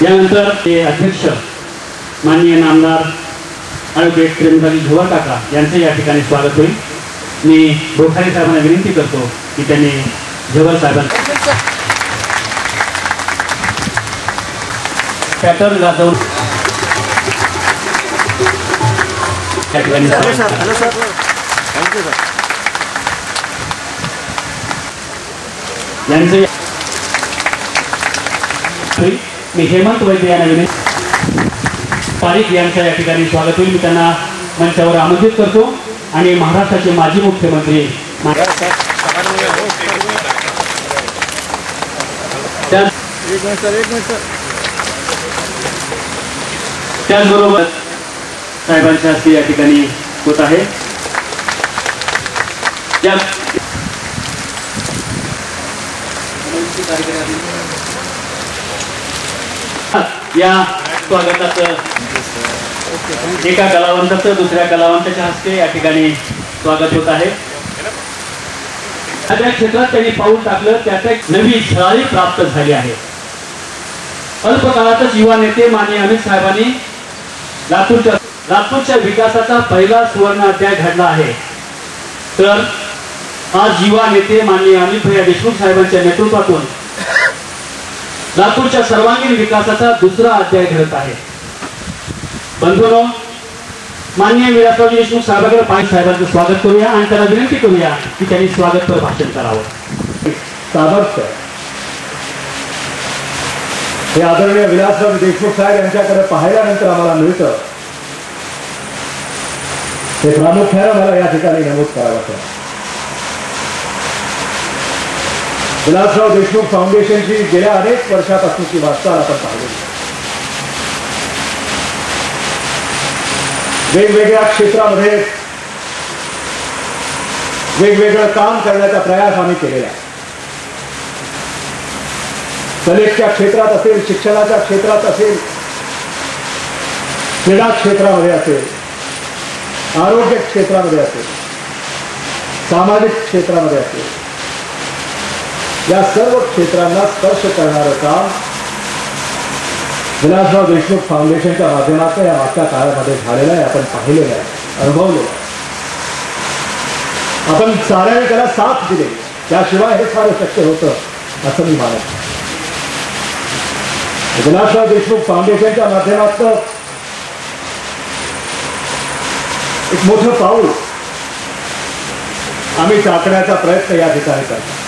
यानंतर ते अध्यक्ष माननीय नामदार ॲडव्होकेट प्रेमदाजी झोवर काका यांचे या ठिकाणी स्वागत होईल। मी बोखारे साहेबांना विनंती करतो की त्यांनी झोवर साहेबांना पॅटर्न गाजवून या ठिकाणी यांचे मी हेमंत वैद्य यांना विनंती पारिक यांच्या या ठिकाणी स्वागत होईल। मी त्यांना मंचावर आमंत्रित करतो आणि महाराष्ट्राचे माजी मुख्यमंत्री त्याचबरोबर साहेबांच्या हस्ते या ठिकाणी होत आहे। या स्वागताचं एका कलावंताचं दुसऱ्या कलावंताच्या हस्ते या ठिकाणी स्वागत होत आहे। त्या क्षेत्रात त्यांनी पाऊल टाकलं, त्यात एक नवी झळाळी प्राप्त झाली आहे। अल्प काळातच युवा नेते माननीय अमित साहेबांनी लातूरच्या विकासाचा पहिला सुवर्ण अध्याय घडला आहे। तर आज युवा नेते माननीय अमित भैया देशमुख साहेबांच्या नेतृत्वातून लातूरच्या सर्वांगीण विकासाचा दुसरा अध्याय घडत आहे। बंधूंनो, माननीय विलासराव देशमुख साहेबांकडे पाटील साहेबांचं स्वागत करूया आणि त्याला विनंती करूया की त्यांनी स्वागतपर भाषण करावं। सामर्थ्य हे आदरणीय विलासराव देशमुख साहेब यांच्याकडे पाहिल्यानंतर आम्हाला मिळतं, हे प्रामुख्याने मला या ठिकाणी नमूद करावं। विलासराव देशमुख फाउंडेशनची गेल्या अनेक वर्षापासूनची वाटचाल आपण पाहिली। वेगवेगळ्या क्षेत्रामध्ये वेगवेगळं काम करण्याचा प्रयास आम्ही केलेला आहे। कलेच्या क्षेत्रात असेल, शिक्षणाच्या क्षेत्रात असेल, क्रीडा क्षेत्रामध्ये असेल, आरोग्य क्षेत्रामध्ये असेल, सामाजिक क्षेत्रामध्ये असेल, या सर्व क्षेत्रांना स्पर्श करणारं काम विलासराव देशमुख फाउंडेशनच्या माध्यमातून या मागच्या काळामध्ये झालेलं आहे। आपण पाहिलेलं आहे, अनुभवलेलं आहे। आपण साऱ्याने त्याला साथ दिली, त्याशिवाय हे सारं शक्य होतं असं मी मानत। विलासराव देशमुख फाउंडेशनच्या माध्यमातून एक मोठं पाऊल आम्ही टाकण्याचा प्रयत्न या ठिकाणी करतो।